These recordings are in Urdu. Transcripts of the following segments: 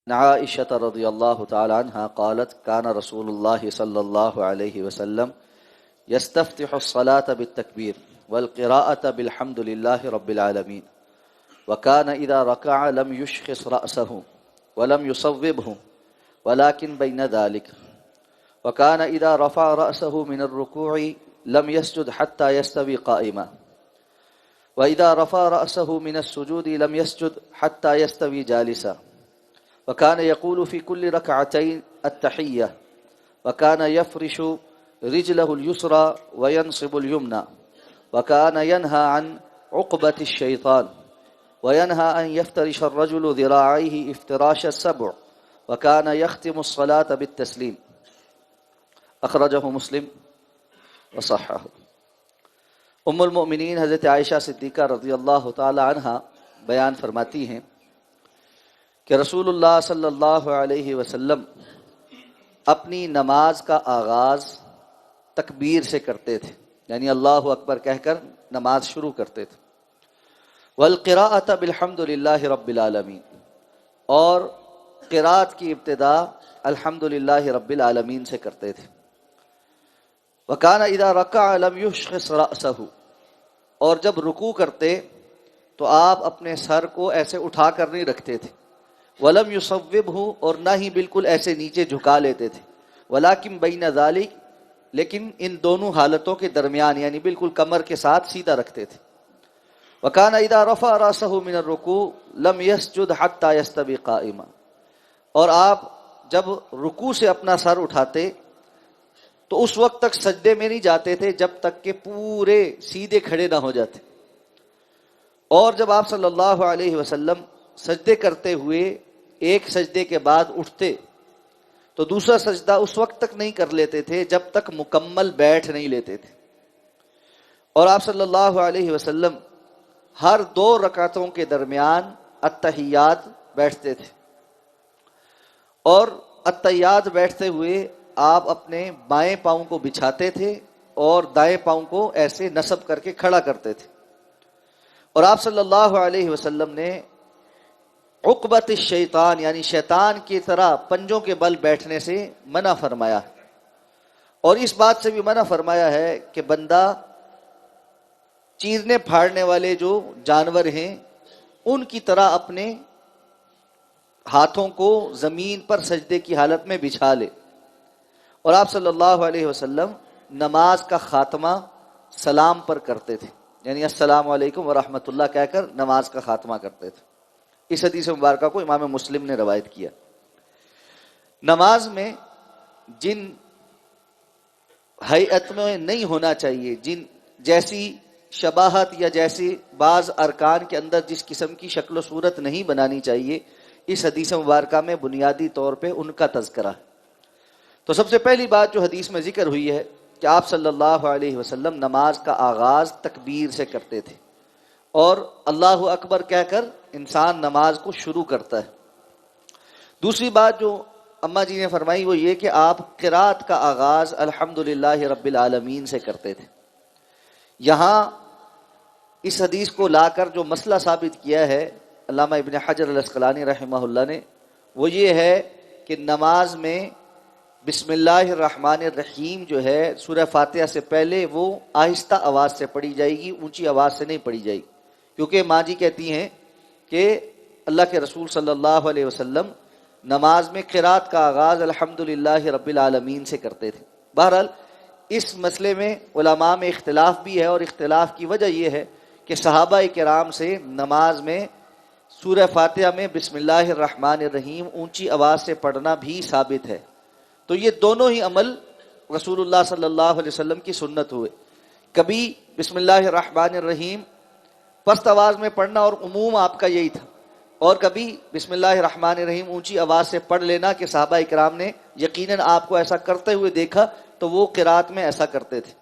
عائشة رضي الله تعالى عنها قالت كان رسول الله صلى الله عليه وسلم يستفتح الصلاة بالتكبير والقراءة بالحمد لله رب العالمين وكان إذا ركع لم يشخص رأسه ولم يصوبه ولكن بين ذلك وكان إذا رفع رأسه من الركوع لم يسجد حتى يستوي قائما وإذا رفع رأسه من السجود لم يسجد حتى يستوي جالسا وكان يقول في كل ركعتين التحية وكان يفرش رجله اليسرى وينصب اليمنى وكان ينهى عن عقبة الشيطان وينهى أن يفترش الرجل ذراعيه افتراش السبع وكان يختم الصلاة بالتسليم اخرجہ مسلم وصححہ۔ ام المؤمنین حضرت عائشہ صدیقہ رضی اللہ تعالی عنہا بیان فرماتی ہیں کہ رسول اللہ صلی اللہ علیہ وسلم اپنی نماز کا آغاز تکبیر سے کرتے تھے، یعنی اللہ اکبر کہہ کر نماز شروع کرتے تھے۔ والقراءۃ بالحمد للہ رب العالمین، اور قراءت کی ابتدا الحمد للہ رب العالمین سے کرتے تھے۔ وکان اذا رکع لم یشخص رأسہ، اور جب رکوع کرتے تو آپ اپنے سر کو ایسے اٹھا کر نہیں رکھتے تھے۔ ولم یصوبہ، اور نہ ہی بالکل ایسے نیچے جھکا لیتے تھے۔ ولکن بین ذلک، لیکن ان دونوں حالتوں کے درمیان، یعنی بالکل کمر کے ساتھ سیدھا رکھتے تھے۔ وکان اذا رفع رأسہ من الرکوع لم یسجد حتی یستوی قائما، اور آپ جب رکوع سے اپنا سر اٹھاتے تو اس وقت تک سجدے میں نہیں جاتے تھے جب تک کہ پورے سیدھے کھڑے نہ ہو جاتے، اور جب آپ صلی اللہ علیہ وسلم سجدے کرتے ہوئے ایک سجدے کے بعد اٹھتے تو دوسرا سجدہ اس وقت تک نہیں کر لیتے تھے جب تک مکمل بیٹھ نہیں لیتے تھے۔ اور آپ صلی اللہ علیہ وسلم ہر 2 رکعتوں کے درمیان التحیات بیٹھتے تھے، اور التحیات بیٹھتے ہوئے آپ اپنے بائیں پاؤں کو بچھاتے تھے اور دائیں پاؤں کو ایسے نصب کر کے کھڑا کرتے تھے۔ اور آپ صلی اللہ علیہ وسلم نے عقبۃ الشیطان، یعنی شیطان کی طرح پنجوں کے بل بیٹھنے سے منع فرمایا، اور اس بات سے بھی منع فرمایا ہے کہ بندہ چیرنے پھاڑنے والے جو جانور ہیں ان کی طرح اپنے ہاتھوں کو زمین پر سجدے کی حالت میں بچھا لے۔ اور آپ صلی اللہ علیہ وسلم نماز کا خاتمہ سلام پر کرتے تھے، یعنی السلام علیکم ورحمۃ اللہ کہہ کر نماز کا خاتمہ کرتے تھے۔ اس حدیث مبارکہ کو امام مسلم نے روایت کیا۔ نماز میں جن ہیئت میں نہیں ہونا چاہیے، جن جیسی شباہت یا جیسی بعض ارکان کے اندر جس قسم کی شکل و صورت نہیں بنانی چاہیے، اس حدیث مبارکہ میں بنیادی طور پہ ان کا تذکرہ ہے۔ تو سب سے پہلی بات جو حدیث میں ذکر ہوئی ہے کہ آپ صلی اللہ علیہ وسلم نماز کا آغاز تکبیر سے کرتے تھے، اور اللہ اکبر کہہ کر انسان نماز کو شروع کرتا ہے۔ دوسری بات جو اماں جی نے فرمائی وہ یہ کہ آپ قرات کا آغاز الحمدللہ رب العالمین سے کرتے تھے۔ یہاں اس حدیث کو لا کر جو مسئلہ ثابت کیا ہے علامہ ابن حجر العسقلانی رحمہ اللہ نے، وہ یہ ہے کہ نماز میں بسم اللہ الرحمن الرحیم جو ہے سورہ فاتحہ سے پہلے وہ آہستہ آواز سے پڑھی جائے گی، اونچی آواز سے نہیں پڑھی جائے گی، کیونکہ ماں جی کہتی ہیں کہ اللہ کے رسول صلی اللہ علیہ وسلم نماز میں قرات کا آغاز الحمدللہ رب العالمین سے کرتے تھے۔ بہرحال اس مسئلے میں علماء میں اختلاف بھی ہے، اور اختلاف کی وجہ یہ ہے کہ صحابہ کرام سے نماز میں سورہ فاتحہ میں بسم اللہ الرحمن الرحیم اونچی آواز سے پڑھنا بھی ثابت ہے۔ تو یہ دونوں ہی عمل رسول اللہ صلی اللہ علیہ وسلم کی سنت ہوئے، کبھی بسم اللہ الرحمن الرحیم پست آواز میں پڑھنا، اور عموم آپ کا یہی تھا، اور کبھی بسم اللہ الرحمن الرحیم اونچی آواز سے پڑھ لینا کہ صحابہ کرام نے یقیناً آپ کو ایسا کرتے ہوئے دیکھا تو وہ قرات میں ایسا کرتے تھے۔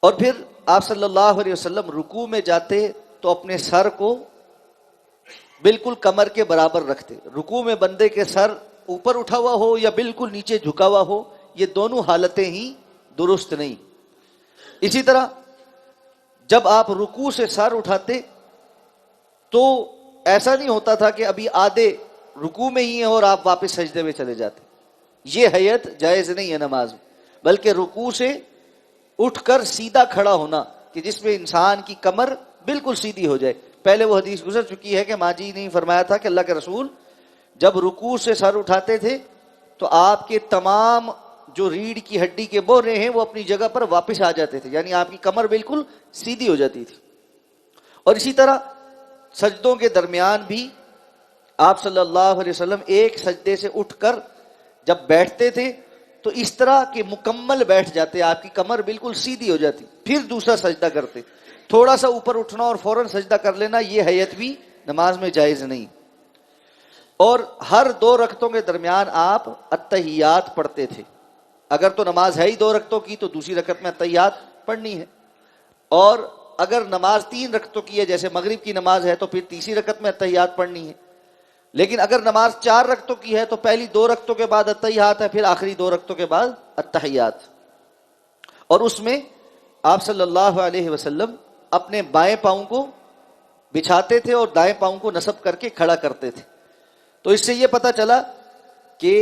اور پھر آپ صلی اللہ علیہ وسلم رکوع میں جاتے تو اپنے سر کو بالکل کمر کے برابر رکھتے۔ رکوع میں بندے کے سر اوپر اٹھا ہوا ہو یا بالکل نیچے جھکا ہوا ہو، یہ دونوں حالتیں ہی درست نہیں۔ اسی طرح جب آپ رکوع سے سر اٹھاتے تو ایسا نہیں ہوتا تھا کہ ابھی آدھے رکوع میں ہی ہیں اور آپ واپس سجدے میں چلے جاتے، یہ ہیئت جائز نہیں ہے نماز میں، بلکہ رکوع سے اٹھ کر سیدھا کھڑا ہونا کہ جس میں انسان کی کمر بالکل سیدھی ہو جائے۔ پہلے وہ حدیث گزر چکی ہے کہ ماجی نے فرمایا تھا کہ اللہ کے رسول جب رکوع سے سر اٹھاتے تھے تو آپ کے تمام جو ریڑھ کی ہڈی کے بورے ہیں وہ اپنی جگہ پر واپس آ جاتے تھے، یعنی آپ کی کمر بالکل سیدھی ہو جاتی تھی۔ اور اسی طرح سجدوں کے درمیان بھی آپ صلی اللہ علیہ وسلم ایک سجدے سے اٹھ کر جب بیٹھتے تھے تو اس طرح کہ مکمل بیٹھ جاتے، آپ کی کمر بالکل سیدھی ہو جاتی، پھر دوسرا سجدہ کرتے۔ تھوڑا سا اوپر اٹھنا اور فوراً سجدہ کر لینا یہ ہیئت بھی نماز میں جائز نہیں۔ اور ہر 2 رکعتوں کے درمیان آپ التحیات پڑھتے تھے، اگر تو نماز ہے ہی 2 رکعتوں کی تو دوسری رکعت میں التحیات پڑھنی ہے، اور اگر نماز 3 رکعتوں کی ہے جیسے مغرب کی نماز ہے تو پھر تیسری رکعت میں التحیات پڑھنی ہے۔ لیکن اگر نماز 4 رکعتوں کی ہے تو پہلی 2 رکعتوں کے بعد التحیات ہے، پھر آخری 2 رکعتوں کے بعد التحیات۔ اور اس میں آپ صلی اللہ علیہ وسلم اپنے بائیں پاؤں کو بچھاتے تھے اور دائیں پاؤں کو نصب کر کے کھڑا کرتے تھے۔ تو اس سے یہ پتہ چلا کہ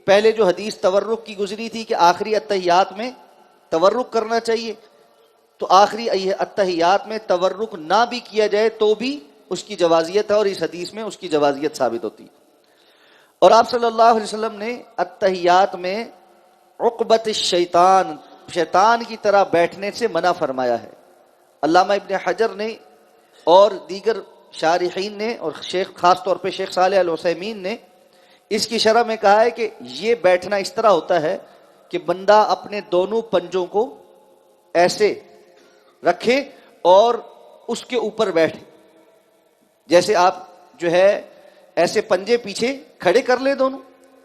پہلے جو حدیث تورک کی گزری تھی کہ آخری التحیات میں تورک کرنا چاہیے، تو آخری التحیات میں تورک نہ بھی کیا جائے تو بھی اس کی جوازیت ہے، اور اس حدیث میں اس کی جوازیت ثابت ہوتی ہے۔ اور آپ صلی اللہ علیہ وسلم نے التحیات میں عقبت الشیطان، شیطان کی طرح بیٹھنے سے منع فرمایا ہے۔ علامہ ابن حجر نے اور دیگر شارحین نے اور شیخ خاص طور پہ شیخ صالح العثیمین نے اس کی شرح میں کہا ہے کہ یہ بیٹھنا اس طرح ہوتا ہے کہ بندہ اپنے دونوں پنجوں کو ایسے رکھے اور اس کے اوپر بیٹھے، جیسے آپ جو ہے ایسے پنجے پیچھے کھڑے کر لیں دونوں،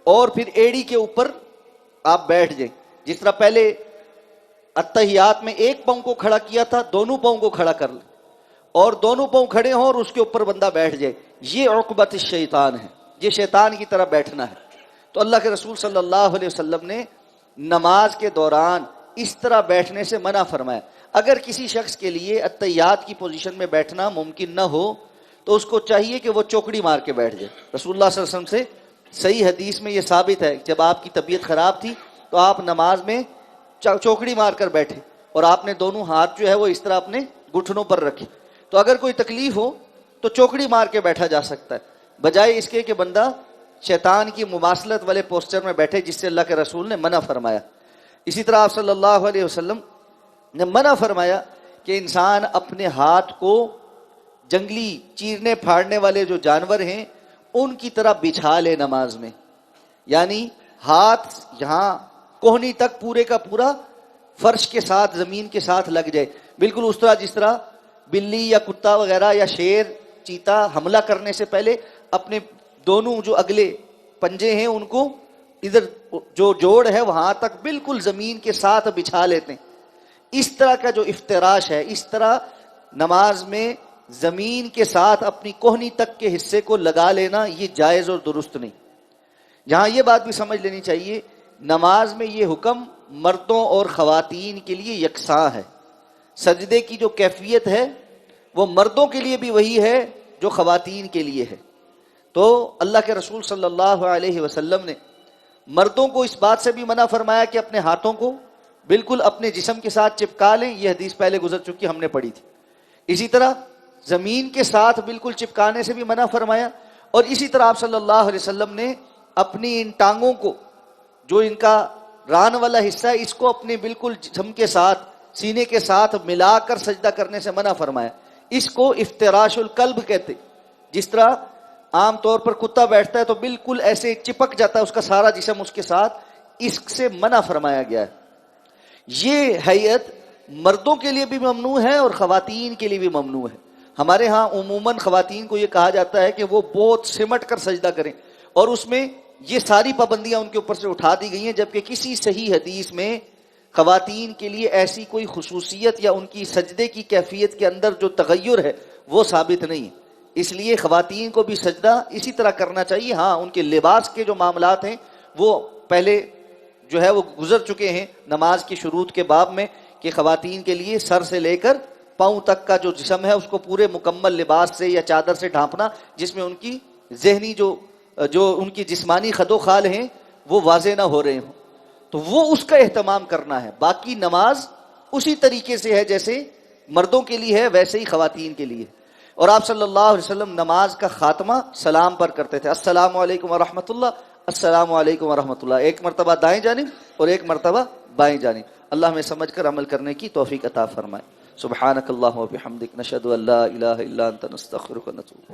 اور پھر ایڑی کے اوپر آپ بیٹھ جائیں، جس طرح پہلے التحیات میں ایک پاؤں کو کھڑا کیا تھا، دونوں پاؤں کو کھڑا کر لیں اور دونوں پاؤں کھڑے ہوں اور اس کے اوپر بندہ بیٹھ جائے، یہ عقبت الشیطان ہے، یہ شیطان کی طرح بیٹھنا ہے۔ تو اللہ کے رسول صلی اللہ علیہ وسلم نے نماز کے دوران اس طرح بیٹھنے سے منع فرمایا۔ اگر کسی شخص کے لیے التحیات کی پوزیشن میں بیٹھنا ممکن نہ ہو تو اس کو چاہیے کہ وہ چوکڑی مار کے بیٹھ جائے۔ رسول اللہ صلی اللہ علیہ وسلم سے صحیح حدیث میں یہ ثابت ہے، جب آپ کی طبیعت خراب تھی تو آپ نماز میں چوکڑی مار کر بیٹھے اور آپ نے دونوں ہاتھ جو ہے وہ اس طرح اپنے گھٹنوں پر رکھے۔ تو اگر کوئی تکلیف ہو تو چوکڑی مار کے بیٹھا جا سکتا ہے، بجائے اس کے کہ بندہ شیطان کی مماثلت والے پوسچر میں بیٹھے، جس سے اللہ کے رسول نے منع فرمایا۔ اسی طرح آپ صلی اللہ علیہ وسلم نے منع فرمایا کہ انسان اپنے ہاتھ کو جنگلی چیرنے پھاڑنے والے جو جانور ہیں ان کی طرح بچھا لے نماز میں، یعنی ہاتھ یہاں کوہنی تک پورے کا پورا فرش کے ساتھ زمین کے ساتھ لگ جائے، بالکل اس طرح جس طرح بلی یا کتا وغیرہ یا شیر چیتا حملہ کرنے سے پہلے اپنے دونوں جو اگلے پنجے ہیں ان کو ادھر جو جوڑ ہے وہاں تک بالکل زمین کے ساتھ بچھا لیتے ہیں۔ اس طرح کا جو افتراش ہے، اس طرح نماز میں زمین کے ساتھ اپنی کوہنی تک کے حصے کو لگا لینا یہ جائز اور درست نہیں۔ یہاں یہ بات بھی سمجھ لینی چاہیے، نماز میں یہ حکم مردوں اور خواتین کے لیے یکساں ہے۔ سجدے کی جو کیفیت ہے وہ مردوں کے لیے بھی وہی ہے جو خواتین کے لیے ہے۔ تو اللہ کے رسول صلی اللہ علیہ وسلم نے مردوں کو اس بات سے بھی منع فرمایا کہ اپنے ہاتھوں کو بالکل اپنے جسم کے ساتھ چپکا لیں، یہ حدیث پہلے گزر چکی ہم نے پڑھی تھی۔ اسی طرح زمین کے ساتھ بالکل چپکانے سے بھی منع فرمایا، اور اسی طرح آپ صلی اللہ علیہ وسلم نے اپنی ان ٹانگوں کو، جو ان کا ران والا حصہ ہے، اس کو اپنے بالکل جسم کے ساتھ سینے کے ساتھ ملا کر سجدہ کرنے سے منع فرمایا۔ اس کو افتراش القلب کہتے، جس طرح عام طور پر کتا بیٹھتا ہے تو بالکل ایسے چپک جاتا ہے اس کا سارا جسم اس کے ساتھ، اس سے منع فرمایا گیا ہے۔ یہ ہیئت مردوں کے لیے بھی ممنوع ہے اور خواتین کے لیے بھی ممنوع ہے۔ ہمارے ہاں عموماً خواتین کو یہ کہا جاتا ہے کہ وہ بہت سمٹ کر سجدہ کریں، اور اس میں یہ ساری پابندیاں ان کے اوپر سے اٹھا دی گئی ہیں، جبکہ کسی صحیح حدیث میں خواتین کے لیے ایسی کوئی خصوصیت یا ان کی سجدے کی کیفیت کے اندر جو تغیر ہے وہ ثابت نہیں ہے۔ اس لیے خواتین کو بھی سجدہ اسی طرح کرنا چاہیے۔ ہاں، ان کے لباس کے جو معاملات ہیں وہ پہلے جو ہے وہ گزر چکے ہیں نماز کی شروط کے باب میں، کہ خواتین کے لیے سر سے لے کر پاؤں تک کا جو جسم ہے اس کو پورے مکمل لباس سے یا چادر سے ڈھانپنا، جس میں ان کی ذہنی جو جو ان کی جسمانی خد و خال ہیں وہ واضح نہ ہو رہے ہوں، تو وہ اس کا اہتمام کرنا ہے. باقی نماز اسی طریقے سے ہے جیسے مردوں کے لیے ہے ویسے ہی خواتین کے لیے. اور آپ صلی اللہ علیہ وسلم نماز کا خاتمہ سلام پر کرتے تھے، السلام علیکم ورحمۃ اللہ، السلام علیکم ورحمۃ اللہ، ایک مرتبہ دائیں جانب اور ایک مرتبہ بائیں جانب. اللہ ہمیں سمجھ کر عمل کرنے کی توفیق عطا فرمائے. سبحانک اللہم و بحمدک، نشہد ان لا الہ الا انت، نستغفرک و نتوب.